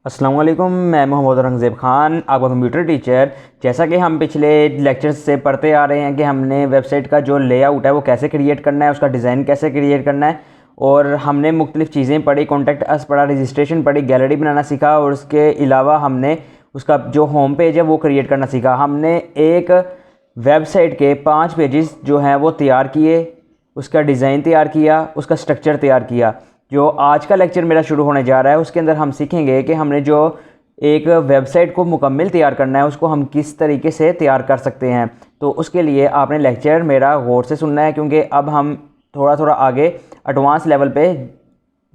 अस्सलाम वालेकुम, मैं मोहम्मद औरंगज़ेब ख़ान, आपका कंप्यूटर टीचर। जैसा कि हम पिछले लेक्चर्स से पढ़ते आ रहे हैं कि हमने वेबसाइट का जो लेआउट है वो कैसे क्रिएट करना है, उसका डिज़ाइन कैसे क्रिएट करना है, और हमने मुख्तलिफ़ चीज़ें पढ़ी, कॉन्टैक्ट अस पढ़ा, रजिस्ट्रेशन पढ़ी, गैलरी बनाना सीखा, और उसके अलावा हमने उसका जो होम पेज है वो क्रिएट करना सीखा। हमने एक वेबसाइट के 5 पेजेस जो हैं वो तैयार किए, उसका डिज़ाइन तैयार किया, उसका स्ट्रक्चर तैयार किया। जो आज का लेक्चर मेरा शुरू होने जा रहा है उसके अंदर हम सीखेंगे कि हमने जो एक वेबसाइट को मुकम्मल तैयार करना है उसको हम किस तरीके से तैयार कर सकते हैं। तो उसके लिए आपने लेक्चर मेरा गौर से सुनना है, क्योंकि अब हम थोड़ा थोड़ा आगे एडवांस लेवल पे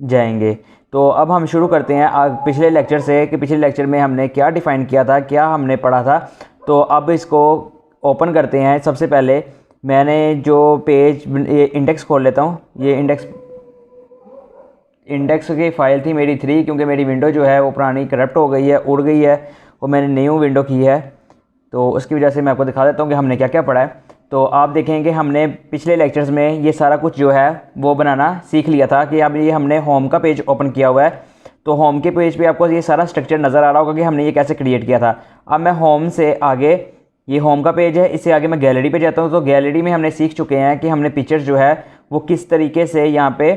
जाएंगे। तो अब हम शुरू करते हैं पिछले लेक्चर से कि पिछले लेक्चर में हमने क्या डिफ़ाइन किया था, क्या हमने पढ़ा था। तो अब इसको ओपन करते हैं। सबसे पहले मैंने जो पेज ये इंडेक्स खोल लेता हूँ। ये इंडेक्स की फ़ाइल थी मेरी 3, क्योंकि मेरी विंडो जो है वो पुरानी करप्ट हो गई है, उड़ गई है, और मैंने न्यू विंडो की है। तो उसकी वजह से मैं आपको दिखा देता हूँ कि हमने क्या क्या पढ़ा है। तो आप देखेंगे हमने पिछले लेक्चर्स में ये सारा कुछ जो है वो बनाना सीख लिया था कि अब ये हमने होम का पेज ओपन किया हुआ है। तो होम के पेज पे आपको ये सारा स्ट्रक्चर नज़र आ रहा होगा कि हमने ये कैसे क्रिएट किया था। अब मैं होम से आगे, ये होम का पेज है, इससे आगे मैं गैलरी पे जाता हूँ। तो गैलरी में हमने सीख चुके हैं कि हमने पिक्चर्स जो है वो किस तरीके से यहाँ पे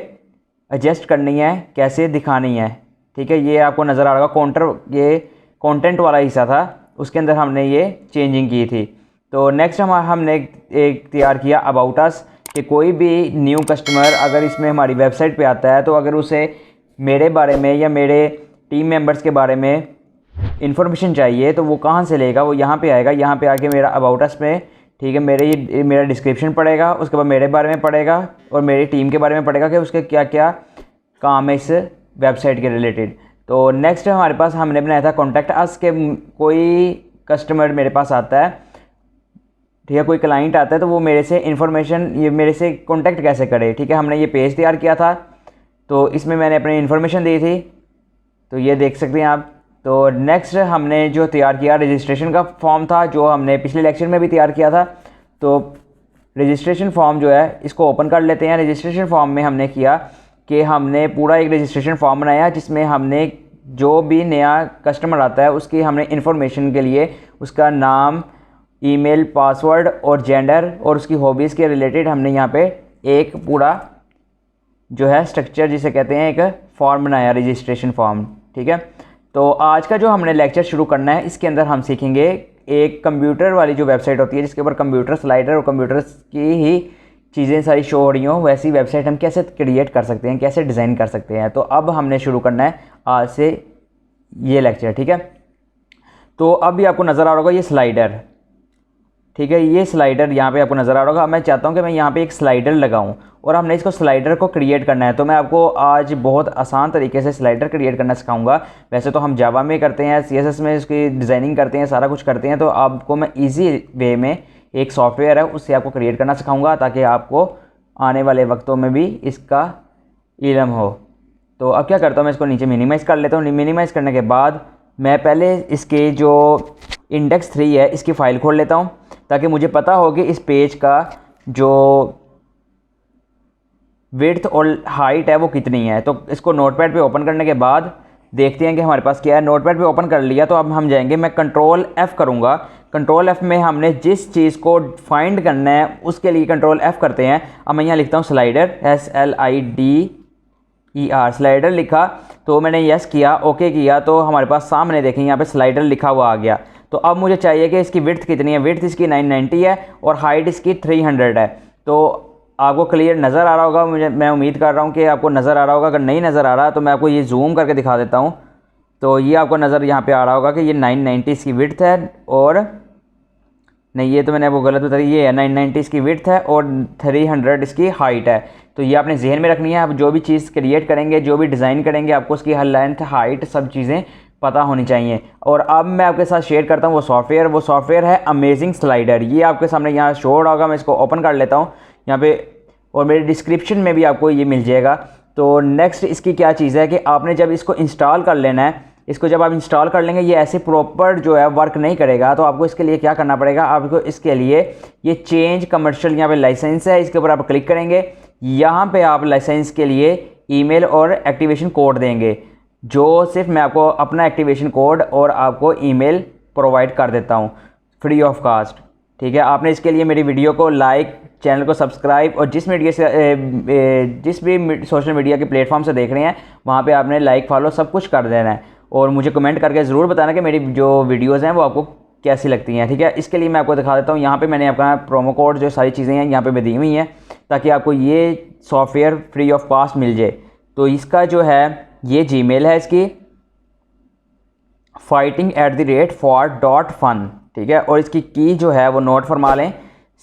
एडजस्ट करनी है, कैसे दिखानी है। ठीक है, ये आपको नज़र आ रहा होगा। ये कंटेंट वाला हिस्सा था, उसके अंदर हमने ये चेंजिंग की थी। तो नेक्स्ट हमने एक तैयार किया अबाउट अस, कि कोई भी न्यू कस्टमर अगर इसमें हमारी वेबसाइट पे आता है तो अगर उसे मेरे बारे में या मेरे टीम मेंबर्स के बारे में इंफॉर्मेशन चाहिए तो वो कहाँ से लेगा, वो यहाँ पे आएगा। यहाँ पे आके मेरा अबाउट अस में, ठीक है, मेरा डिस्क्रिप्शन पढ़ेगा, उसके बाद मेरे बारे में पढ़ेगा और मेरी टीम के बारे में पढ़ेगा कि उसके क्या क्या काम है इस वेबसाइट के रिलेटेड। तो नेक्स्ट हमारे पास हमने बनाया था कॉन्टैक्ट अस, के कोई कस्टमर मेरे पास आता है, ठीक है, कोई क्लाइंट आता है तो वो मेरे से इन्फॉर्मेशन, ये मेरे से कॉन्टैक्ट कैसे करे। ठीक है, हमने ये पेज तैयार किया था, तो इसमें मैंने अपनी इन्फॉर्मेशन दी थी, तो ये देख सकते हैं आप। तो नेक्स्ट हमने जो तैयार किया रजिस्ट्रेशन का फॉर्म था, जो हमने पिछले लेक्चर में भी तैयार किया था। तो रजिस्ट्रेशन फॉर्म जो है इसको ओपन कर लेते हैं। रजिस्ट्रेशन फॉर्म में हमने किया कि हमने पूरा एक रजिस्ट्रेशन फॉर्म बनाया, जिसमें हमने जो भी नया कस्टमर आता है उसकी हमने इन्फॉर्मेशन के लिए उसका नाम, ईमेल, पासवर्ड और जेंडर और उसकी हॉबीज़ के रिलेटेड हमने यहाँ पे एक पूरा जो है स्ट्रक्चर जिसे कहते हैं एक फॉर्म बनाया, रजिस्ट्रेशन फॉर्म। ठीक है, तो आज का जो हमने लेक्चर शुरू करना है इसके अंदर हम सीखेंगे एक कंप्यूटर वाली जो वेबसाइट होती है जिसके ऊपर कंप्यूटर स्लाइडर और कंप्यूटर्स की ही चीज़ें सारी शो हो रही हों, वैसी वेबसाइट हम कैसे क्रिएट कर सकते हैं, कैसे डिज़ाइन कर सकते हैं। तो अब हमने शुरू करना है आज से ये लेक्चर। ठीक है, तो अब भी आपको नज़र आ रहा होगा ये स्लाइडर। ठीक है, ये स्लाइडर यहाँ पे आपको नज़र आ रहा होगा। मैं चाहता हूँ कि मैं यहाँ पे एक स्लाइडर लगाऊँ और हमने इसको स्लाइडर को क्रिएट करना है। तो मैं आपको आज बहुत आसान तरीके से स्लाइडर क्रिएट करना सिखाऊंगा। वैसे तो हम जावा में करते हैं, CSS में इसकी डिज़ाइनिंग करते हैं, सारा कुछ करते हैं। तो आपको मैं ईजी वे में एक सॉफ्टवेयर है उससे आपको क्रिएट करना सिखाऊँगा, ताकि आपको आने वाले वक्तों में भी इसका इल्म हो। तो अब क्या करता हूँ, मैं इसको नीचे मिनिमाइज़ कर लेता हूँ। मिनिमाइज़ करने के बाद मैं पहले इसके जो इंडेक्स 3 है इसकी फ़ाइल खोल लेता हूँ, ताकि मुझे पता हो कि इस पेज का जो विड्थ और हाइट है वो कितनी है। तो इसको नोटपैड पे ओपन करने के बाद देखते हैं कि हमारे पास क्या है। नोटपैड पे ओपन कर लिया, तो अब हम जाएंगे, मैं कंट्रोल F करूँगा। कंट्रोल F में हमने जिस चीज़ को फाइंड करना है उसके लिए कंट्रोल F करते हैं। अब मैं यहाँ लिखता हूँ स्लाइडर, SLIDER, स्लाइडर लिखा, तो मैंने यस किया, ओके किया, तो हमारे पास सामने देखें यहाँ पे स्लाइडर लिखा हुआ आ गया। तो अब मुझे चाहिए कि इसकी विड्थ कितनी है। विड्थ इसकी 990 है और हाइट इसकी 300 है। तो आपको क्लियर नज़र आ रहा होगा, मैं उम्मीद कर रहा हूँ कि आपको नज़र आ रहा होगा। अगर नहीं नज़र आ रहा तो मैं आपको ये जूम करके दिखा देता हूँ। तो ये आपको नज़र यहाँ पे आ रहा होगा कि ये 990 इसकी विड्थ है, और नहीं, ये तो मैंने आपको गलत बताई, ये है 990 इसकी विड्थ है और 300 इसकी हाइट है। तो ये आपने जहन में रखनी है। आप जो भी चीज़ क्रिएट करेंगे, जो भी डिज़ाइन करेंगे, आपको उसकी हर लेंथ, हाइट, सब चीज़ें पता होनी चाहिए। और अब मैं आपके साथ शेयर करता हूँ वो सॉफ्टवेयर है अमेजिंग स्लाइडर। ये आपके सामने यहाँ शो हो रहा होगा। मैं इसको ओपन कर लेता हूँ यहाँ पे, और मेरे डिस्क्रिप्शन में भी आपको ये मिल जाएगा। तो नेक्स्ट इसकी क्या चीज़ है कि आपने जब इसको इंस्टॉल कर लेना है, इसको जब आप इंस्टॉल कर लेंगे ये ऐसे प्रॉपर जो है वर्क नहीं करेगा। तो आपको इसके लिए क्या करना पड़ेगा, आपको इसके लिए ये चेंज कमर्शियल यहाँ पे लाइसेंस है, इसके ऊपर आप क्लिक करेंगे। यहाँ पे आप लाइसेंस के लिए ईमेल और एक्टिवेशन कोड देंगे। जो सिर्फ मैं आपको अपना एक्टिवेशन कोड और आपको ईमेल प्रोवाइड कर देता हूँ फ्री ऑफ कास्ट। ठीक है, आपने इसके लिए मेरी वीडियो को लाइक, चैनल को सब्सक्राइब और जिस मीडिया से जिस भी सोशल मीडिया के प्लेटफॉर्म से देख रहे हैं वहाँ पे आपने लाइक, फॉलो सब कुछ कर देना है और मुझे कमेंट करके ज़रूर बताना कि मेरी जो वीडियोज़ हैं वो आपको कैसी लगती हैं। ठीक है, इसके लिए मैं आपको दिखा देता हूँ, यहाँ पे मैंने अपना प्रोमो कोड जो सारी चीज़ें हैं यहाँ पे दी हुई हैं ताकि आपको ये सॉफ्टवेयर फ्री ऑफ कॉस्ट मिल जाए। तो इसका जो है ये जीमेल है इसकी fighting@for.fun। ठीक है, और इसकी की जो है वो नोट फरमा लें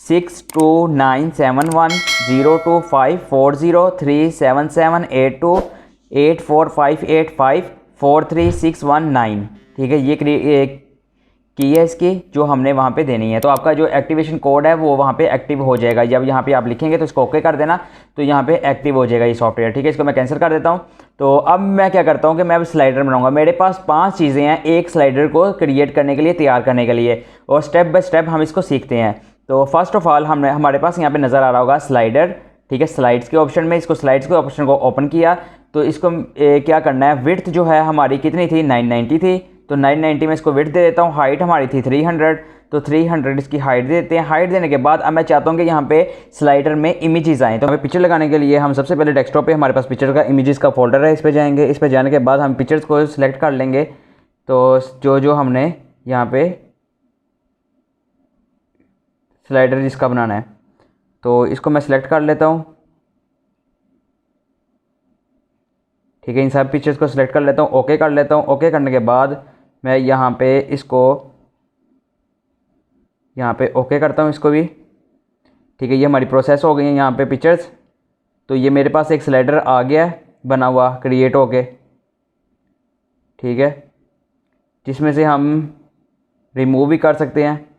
6297102547782845854361 ठीक है, ये की है इसकी जो हमने वहाँ पे देनी है। तो आपका जो एक्टिवेशन कोड है वो वहाँ पे एक्टिव हो जाएगा। जब यहाँ पे आप लिखेंगे तो इसको ओके कर देना, तो यहाँ पे एक्टिव हो जाएगा ये सॉफ्टवेयर। ठीक है, इसको मैं कैंसिल कर देता हूँ। तो अब मैं क्या करता हूँ कि मैं अब स्लाइडर बनाऊंगा। मेरे पास 5 चीज़ें हैं एक स्लाइडर को क्रिएट करने के लिए, तैयार करने के लिए, और स्टेप बाय स्टेप हम इसको सीखते हैं। तो फर्स्ट ऑफ ऑल हमारे पास यहाँ पे नज़र आ रहा होगा स्लाइडर। ठीक है, स्लाइड्स के ऑप्शन में इसको स्लाइड्स के ऑप्शन को ओपन किया तो इसको क्या करना है, विड्थ जो है हमारी कितनी थी 990 थी, तो 990 में इसको विड्थ दे देता हूँ। हाइट हमारी थी 300, तो 300 इसकी हाइट दे देते हैं। हाइट देने के बाद अब मैं चाहता हूँ कि यहाँ पे स्लाइडर में इमेजेस आएँ। तो हमें पिक्चर लगाने के लिए हम सबसे पहले डेस्कटॉप पे हमारे पास पिक्चर का इमेजेस का फोल्डर है, इस पर जाएंगे। इस पर जाने के बाद हम पिक्चर्स को सिलेक्ट कर लेंगे। तो जो हमने यहाँ पे स्लाइडर जिसका बनाना है तो इसको मैं सिलेक्ट कर लेता हूँ। ठीक है, इन सब पिक्चर्स को सिलेक्ट कर लेता हूँ, ओके कर लेता हूँ। ओके करने के बाद मैं यहाँ पे इसको यहाँ पे ओके करता हूँ इसको भी। ठीक है, ये हमारी प्रोसेस हो गई है यहाँ पे पिक्चर्स। तो ये मेरे पास एक स्लाइडर आ गया है बना हुआ क्रिएट होके। ठीक है, जिसमें से हम रिमूव भी कर सकते हैं।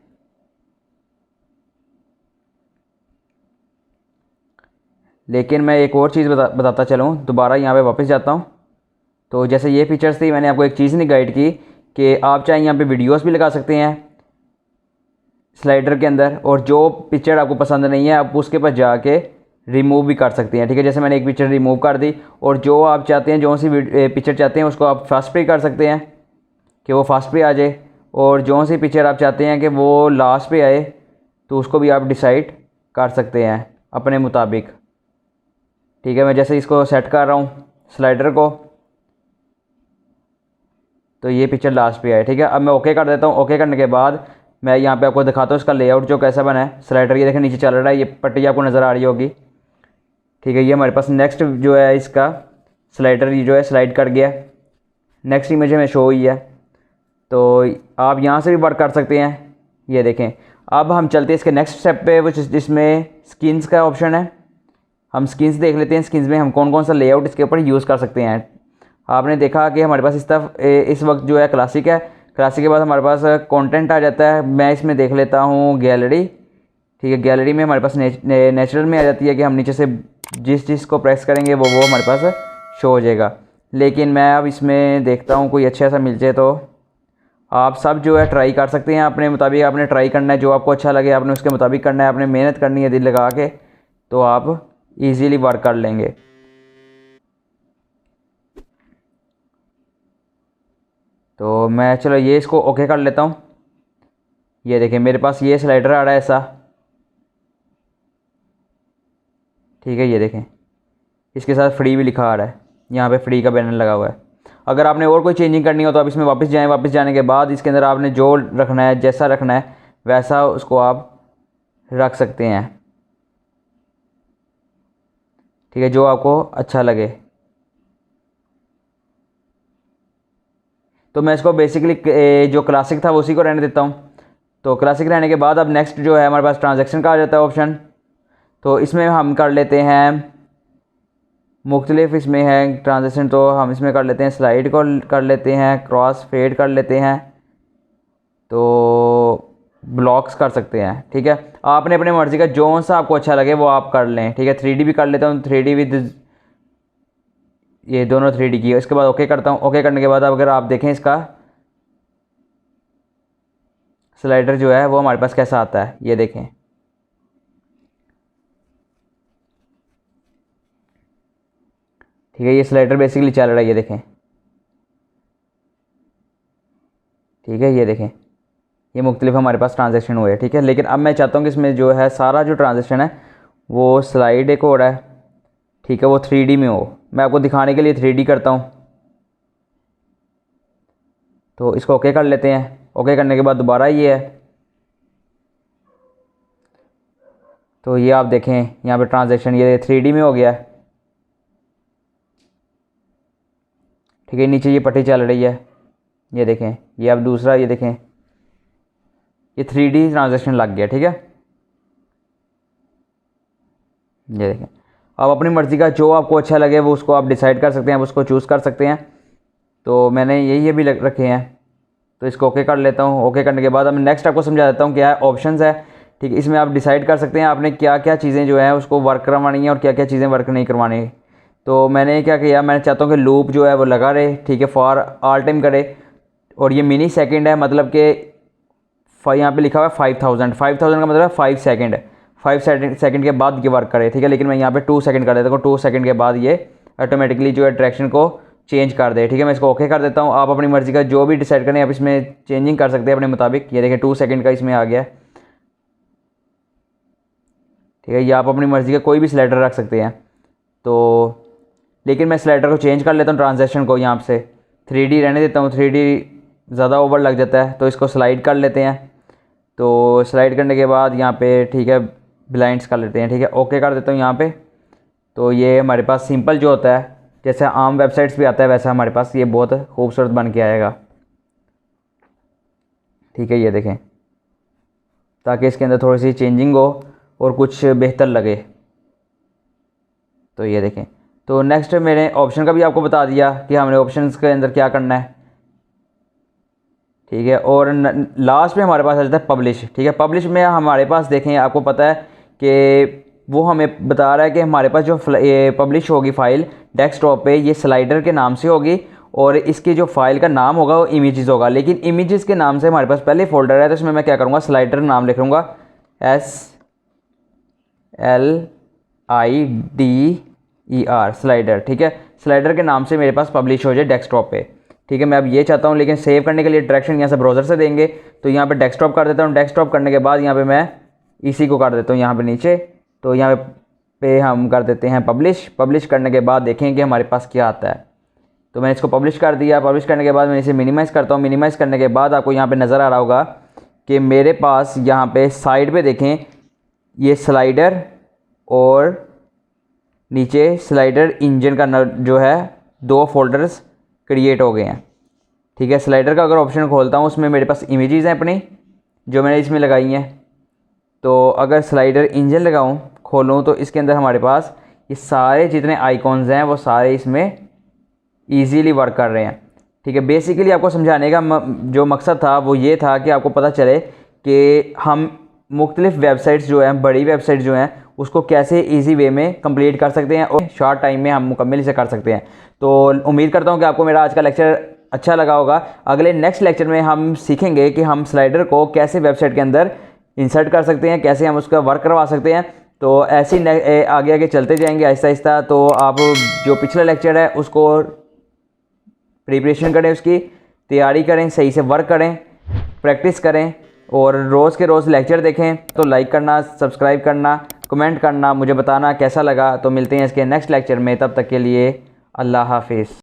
लेकिन मैं एक और चीज़ बताता चलूँ, दोबारा यहाँ पे वापस जाता हूँ। तो जैसे ये फीचर्स थी, मैंने आपको एक चीज़ नहीं गाइड की कि आप चाहे यहाँ पे वीडियोस भी लगा सकते हैं स्लाइडर के अंदर, और जो पिक्चर आपको पसंद नहीं है आप उसके पास जाके रिमूव भी कर सकते हैं। ठीक है, जैसे मैंने एक पिक्चर रिमूव कर दी, और जो आप चाहते हैं जो सी पिक्चर चाहते हैं उसको आप फर्स्ट पे कर सकते हैं कि वो फर्स्ट पे आ जाए, और जो सी पिक्चर आप चाहते हैं कि वो लास्ट पे आए तो उसको भी आप डिसाइड कर सकते हैं अपने मुताबिक। ठीक है, मैं जैसे इसको सेट कर रहा हूँ स्लाइडर को, तो ये पिक्चर लास्ट पे आए। ठीक है, अब मैं ओके कर देता हूँ। ओके करने के बाद मैं यहाँ पे आपको दिखाता हूँ इसका लेआउट जो कैसा बना है। स्लाइडर ये देखें नीचे चल रहा है, ये पट्टी आपको नज़र आ रही होगी। ठीक है, ये हमारे पास नेक्स्ट जो है इसका स्लाइडर ये जो है स्लाइड कर गया, नेक्स्ट इमेज में शो हुई है। तो आप यहाँ से भी वर्क कर सकते हैं। ये देखें, अब हम चलते हैं इसके नेक्स्ट स्टेप पे, जिसमें स्किन्स का ऑप्शन है। हम स्किन्स देख लेते हैं, स्किन्स में हम कौन कौन सा लेआउट इसके ऊपर यूज़ कर सकते हैं। आपने देखा कि हमारे पास इस वक्त जो है क्लासिक है। क्लासिक के बाद हमारे पास कंटेंट आ जाता है। मैं इसमें देख लेता हूँ गैलरी। ठीक है, गैलरी में हमारे पास नेचुरल में आ जाती है कि हम नीचे से जिस चीज़ को प्रेस करेंगे वो हमारे पास शो हो जाएगा। लेकिन मैं अब इसमें देखता हूँ कोई अच्छा सा मिल जाए। तो आप सब जो है ट्राई कर सकते हैं अपने मुताबिक। आपने ट्राई करना है, जो आपको अच्छा लगे आपने उसके मुताबिक करना है। आपने मेहनत करनी है दिल लगा के, तो आप ईज़िली वर्क कर लेंगे। तो मैं चलो ये इसको ओके कर लेता हूँ। ये देखें मेरे पास ये स्लाइडर आ रहा है ऐसा। ठीक है, ये देखें इसके साथ फ्री भी लिखा आ रहा है, यहाँ पे फ्री का बैनर लगा हुआ है। अगर आपने और कोई चेंजिंग करनी हो तो आप इसमें वापस जाएं। वापस जाने के बाद इसके अंदर आपने जो रखना है, जैसा रखना है वैसा उसको आप रख सकते हैं। ठीक है, जो आपको अच्छा लगे। तो मैं इसको बेसिकली जो क्लासिक था उसी को रहने देता हूँ। तो क्लासिक रहने के बाद अब नेक्स्ट जो है हमारे पास ट्रांजैक्शन का आ जाता है ऑप्शन। तो इसमें हम कर लेते हैं मुख्तलिफ, इसमें है ट्रांजैक्शन, तो हम इसमें कर लेते हैं स्लाइड को कर लेते हैं, क्रॉस फेड कर लेते हैं, तो ब्लॉक्स कर सकते हैं। ठीक है, आपने अपने मर्ज़ी का जो सा आपको अच्छा लगे वो आप कर लें। ठीक है, 3D भी कर लेता हूँ, 3D विद ये दोनों 3D की है। इसके बाद ओके करता हूँ। ओके करने के बाद अब अगर आप देखें इसका स्लाइडर जो है वो हमारे पास कैसा आता है, ये देखें। ठीक है, ये स्लाइडर बेसिकली चल रहा है, ये देखें। ठीक है, ये देखें ये मुख्तलिफ हमारे पास ट्रांजेक्शन हुए, ठीक है। लेकिन अब मैं चाहता हूँ कि इसमें जो है सारा जो ट्रांजेक्शन है वो स्लाइड एक हो रहा है, ठीक है, वो 3D में हो। मैं आपको दिखाने के लिए 3D करता हूँ, तो इसको ओके कर लेते हैं। ओके करने के बाद दोबारा ये है, तो ये आप देखें यहाँ पे ट्रांजेक्शन ये 3D में हो गया है, ठीक है। नीचे ये पट्टी चल रही है, ये देखें। ये अब दूसरा ये देखें, ये 3D ट्रांजेक्शन लग गया, ठीक है। ये देखें, अब अपनी मर्ज़ी का जो आपको अच्छा लगे वो उसको आप डिसाइड कर सकते हैं, आप उसको चूज़ कर सकते हैं। तो मैंने यही अभी रखे हैं, तो इसको ओके कर लेता हूँ। ओके करने के बाद अब नेक्स्ट आपको समझा देता हूँ क्या है ऑप्शंस है, ठीक है। इसमें आप डिसाइड कर सकते हैं आपने क्या क्या चीज़ें जो है उसको वर्क करवानी है और क्या क्या चीज़ें वर्क नहीं करवानी है। तो मैंने क्या किया, मैंने चाहता हूँ कि लूप जो है वो लगा रहे, ठीक है, फॉर ऑल टाइम करे। और ये मिनी सेकंड है, मतलब कि यहाँ पे लिखा हुआ है 5000 का मतलब है 5 सेकंड, 5 सेकंड के बाद ये वर्क करे, ठीक है। लेकिन मैं यहाँ पे 2 सेकंड कर देता हूँ, 2 सेकंड के बाद ये ऑटोमेटिकली जो है डायरेक्शन को चेंज कर दे, ठीक है। मैं इसको ओके कर देता हूँ। आप अपनी मर्ज़ी का जो भी डिसाइड करें आप इसमें चेंजिंग कर सकते हैं अपने मुताबिक। ये देखिए 2 सेकंड का इसमें आ गया, ठीक है। ये आप अपनी मर्ज़ी का कोई भी स्लाइडर रख सकते हैं। तो लेकिन मैं स्लाइडर को चेंज कर लेता हूँ, ट्रांजेक्शन को यहाँ से 3D रहने देता हूँ, 3D ज़्यादा ओवर लग जाता है, तो इसको स्लाइड कर लेते हैं। तो स्लाइड करने के बाद यहाँ पे ठीक है ब्लाइंड्स कर लेते हैं, ठीक है। ओके कर देता हूँ यहाँ पे। तो ये हमारे पास सिंपल जो होता है जैसे आम वेबसाइट्स भी आता है वैसा हमारे पास ये बहुत खूबसूरत बन के आएगा, ठीक है। ये देखें, ताकि इसके अंदर थोड़ी सी चेंजिंग हो और कुछ बेहतर लगे। तो ये देखें, तो नेक्स्ट मैंने ऑप्शन का भी आपको बता दिया कि हमने ऑप्शंस के अंदर क्या करना है, ठीक है। और लास्ट में हमारे पास आ जाता है पब्लिश, ठीक है। पब्लिश में हमारे पास देखें, आपको पता है कि वो हमें बता रहा है कि हमारे पास जो ये पब्लिश होगी फ़ाइल डेस्कटॉप पे, ये स्लाइडर के नाम से होगी और इसकी जो फाइल का नाम होगा वो इमेजेस होगा। लेकिन इमेजेस के नाम से हमारे पास पहले फोल्डर है, तो इसमें मैं क्या करूँगा, स्लाइडर नाम लिख लूँगा, SLIDER स्लाइडर, ठीक है। स्लाइडर के नाम से मेरे पास पब्लिश हो जाए डेस्कटॉप पे, ठीक है। मैं अब ये चाहता हूँ, लेकिन सेव करने के लिए डायरेक्शन यहाँ से ब्राउज़र से देंगे, तो यहाँ पे डेस्कटॉप कर देता हूँ। डेस्कटॉप करने के बाद यहाँ पे मैं इसी को कर देता हूँ यहाँ पे नीचे, तो यहाँ पे हम कर देते हैं पब्लिश। पब्लिश करने के बाद देखें कि हमारे पास क्या आता है। तो मैंने इसको पब्लिश कर दिया। पब्लिश करने के बाद मैं इसे मिनिमाइज़ करता हूँ। मिनिमाइज़ करने के बाद आपको यहाँ पे नज़र आ रहा होगा कि मेरे पास यहाँ पे साइड पे देखें ये स्लाइडर और नीचे स्लाइडर इंजन का जो है 2 फोल्डर्स क्रिएट हो गए हैं, ठीक है। स्लाइडर का अगर ऑप्शन खोलता हूँ उसमें मेरे पास इमेजेस हैं अपनी जो मैंने इसमें लगाई हैं। तो अगर स्लाइडर इंजन लगाऊँ खोलूँ तो इसके अंदर हमारे पास ये सारे जितने आइकॉन्स हैं वो सारे इसमें ईजीली वर्क कर रहे हैं, ठीक है। बेसिकली आपको समझाने का जो मकसद था वो ये था कि आपको पता चले कि हम मुख्तलिफ़ वेबसाइट्स जो हैं, बड़ी वेबसाइट जो हैं, उसको कैसे इजी वे में कंप्लीट कर सकते हैं और शॉर्ट टाइम में हम मुकम्मल इसे कर सकते हैं। तो उम्मीद करता हूँ कि आपको मेरा आज का लेक्चर अच्छा लगा होगा। अगले नेक्स्ट लेक्चर में हम सीखेंगे कि हम स्लाइडर को कैसे वेबसाइट के अंदर इंसर्ट कर सकते हैं, कैसे हम उसका वर्क करवा सकते हैं। तो ऐसे ही आगे आगे चलते जाएंगे आहिस्ता आहिस्ता। तो आप जो पिछला लेक्चर है उसको प्रिपरेशन करें, उसकी तैयारी करें, सही से वर्क करें, प्रैक्टिस करें और रोज़ के रोज़ लेक्चर देखें। तो लाइक करना, सब्सक्राइब करना, कमेंट करना, मुझे बताना कैसा लगा। तो मिलते हैं इसके नेक्स्ट लेक्चर में, तब तक के लिए अल्लाह हाफिज़।